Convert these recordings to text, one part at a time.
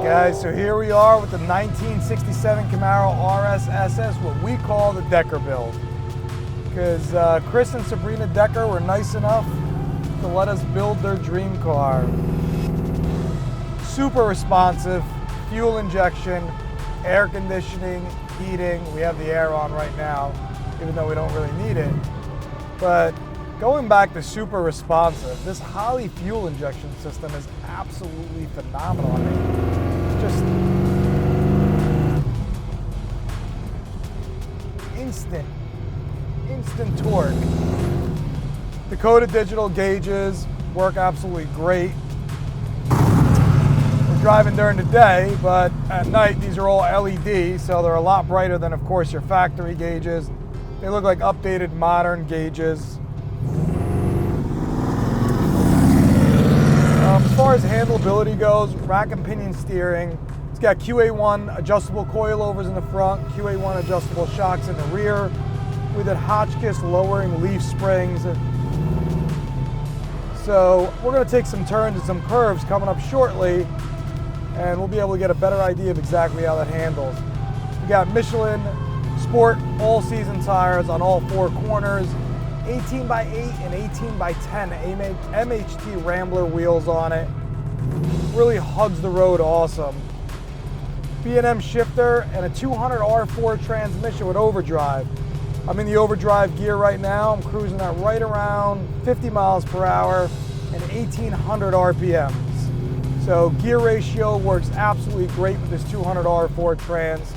Guys, so here we are with the 1967 Camaro RS SS, what we call the Decker build. Because Chris and Sabrina Decker were nice enough to let us build their dream car. Super responsive, fuel injection, air conditioning, heating. We have the air on right now, even though we don't really need it. But going back to super responsive, this Holley fuel injection system is absolutely phenomenal. I mean, just instant torque. Dakota digital gauges work absolutely great. We're driving during the day, but at night these are all LED, so they're a lot brighter than, of course, your factory gauges. They look like updated modern gauges. As far as handleability goes, rack and pinion steering. It's got QA1 adjustable coilovers in the front, QA1 adjustable shocks in the rear. We did Hotchkiss lowering leaf springs. So we're going to take some turns and some curves coming up shortly, and we'll be able to get a better idea of exactly how that handles. We got Michelin Sport all-season tires on all four corners. 18x8 and 18x10 MHT Rambler wheels on it. Really hugs the road awesome. B&M shifter and a 200 R4 transmission with overdrive. I'm in the overdrive gear right now. I'm cruising at right around 50 miles per hour and 1800 RPMs. So gear ratio works absolutely great with this 200 R4 trans.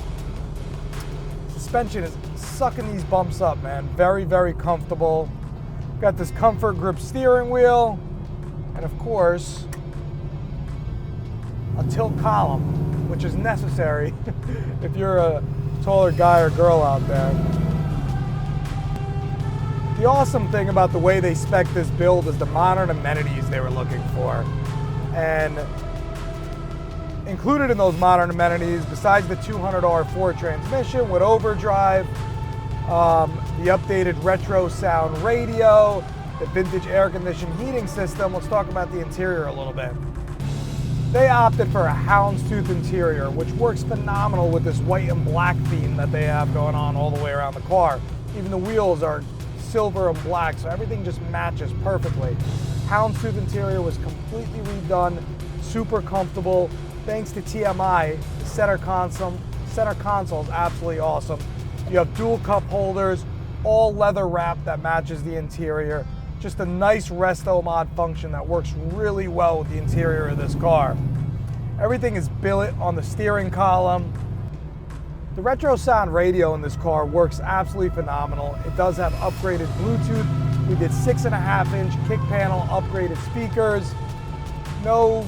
Suspension is sucking these bumps up, man. Very, very comfortable. Got this comfort grip steering wheel, and of course, a tilt column, which is necessary if you're a taller guy or girl out there. The awesome thing about the way they spec this build is the modern amenities they were looking for. And included in those modern amenities, besides the 200 R4 transmission with overdrive, the updated retro sound radio, the vintage air conditioned heating system. Let's talk about the interior a little bit. They opted for a houndstooth interior, which works phenomenal with this white and black theme that they have going on all the way around the car. Even the wheels are silver and black, so everything just matches perfectly. Houndstooth interior was completely redone, super comfortable. Thanks to TMI, the center console is absolutely awesome. You have dual cup holders, all leather wrap that matches the interior. Just a nice Restomod function that works really well with the interior of this car. Everything is billet on the steering column. The retro sound radio in this car works absolutely phenomenal. It does have upgraded Bluetooth. We did 6.5-inch kick panel upgraded speakers. No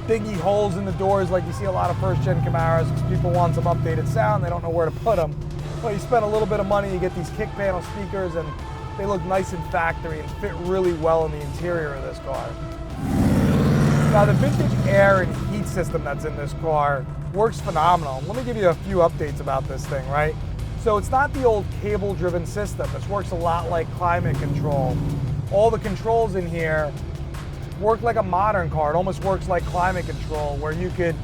dingy holes in the doors like you see a lot of first-gen Camaros, because people want some updated sound. They don't know where to put them. Well, you spend a little bit of money, you get these kick panel speakers, and they look nice and factory and fit really well in the interior of this car. Now, the vintage air and heat system that's in this car works phenomenal. Let me give you a few updates about this thing, right? So it's not the old cable-driven system. This works a lot like climate control. All the controls in here work like a modern car. It almost works like climate control, where you could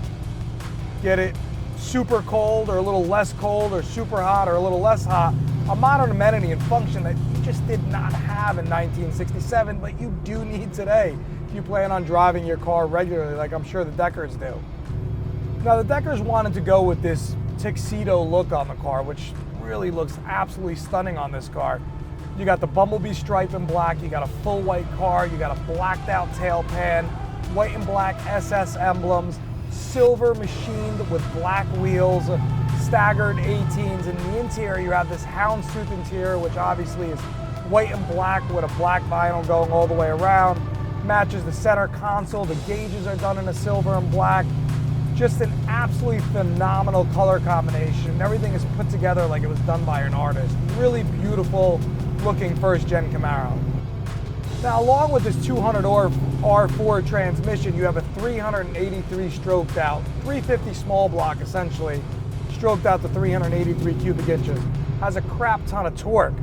get it super cold or a little less cold, or super hot or a little less hot. A modern amenity and function that you just did not have in 1967, but you do need today if you plan on driving your car regularly, like I'm sure the Deckers do. Now, the Deckers wanted to go with this tuxedo look on the car, which really looks absolutely stunning on this car. You got the bumblebee stripe in black, you got a full white car, you got a blacked out tail pan, white and black SS emblems, silver machined with black wheels, staggered 18s. In the interior, you have this houndstooth interior, which obviously is white and black with a black vinyl going all the way around. Matches the center console. The gauges are done in a silver and black. Just an absolutely phenomenal color combination. Everything is put together like it was done by an artist. Really beautiful looking first-gen Camaro. Now, along with this 200 R4 transmission, you have a 383 stroked out, 350 small block essentially, stroked out to 383 cubic inches. Has a crap ton of torque.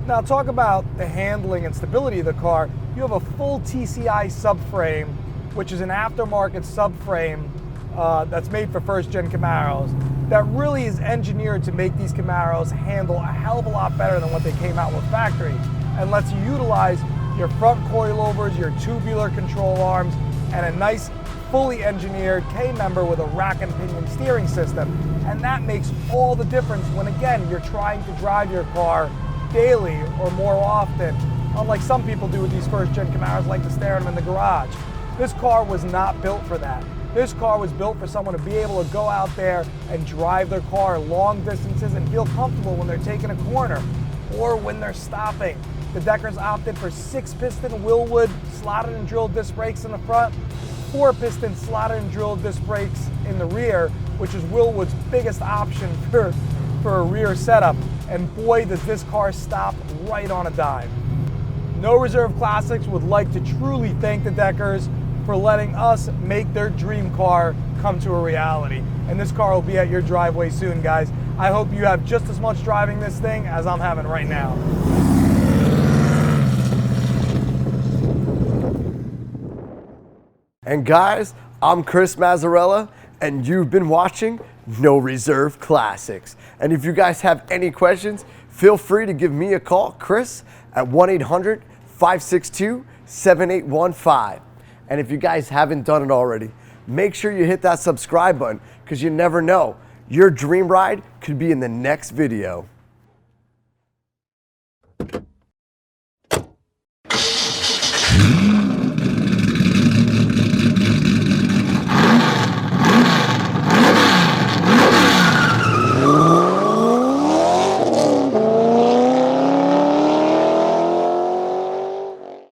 Now, talk about the handling and stability of the car. You have a full TCI subframe, which is an aftermarket subframe that's made for first-gen Camaros that really is engineered to make these Camaros handle a hell of a lot better than what they came out with factory, and lets you utilize your front coilovers, your tubular control arms, and a nice fully engineered K-member with a rack and pinion steering system. And that makes all the difference when, again, you're trying to drive your car daily or more often. Unlike some people do with these first-gen Camaros, like to stare at them in the garage. This car was not built for that. This car was built for someone to be able to go out there and drive their car long distances and feel comfortable when they're taking a corner or when they're stopping. The Deckers opted for 6-piston Willwood slotted and drilled disc brakes in the front, 4-piston slotted and drilled disc brakes in the rear, which is Willwood's biggest option for a rear setup. And boy, does this car stop right on a dime. No Reserve Classics would like to truly thank the Deckers for letting us make their dream car come to a reality. And this car will be at your driveway soon, guys. I hope you have just as much driving this thing as I'm having right now. And guys, I'm Chris Mazzarella, and you've been watching No Reserve Classics. And if you guys have any questions, feel free to give me a call, Chris, at 1-800-562-7815. And if you guys haven't done it already, make sure you hit that subscribe button, because you never know, your dream ride could be in the next video.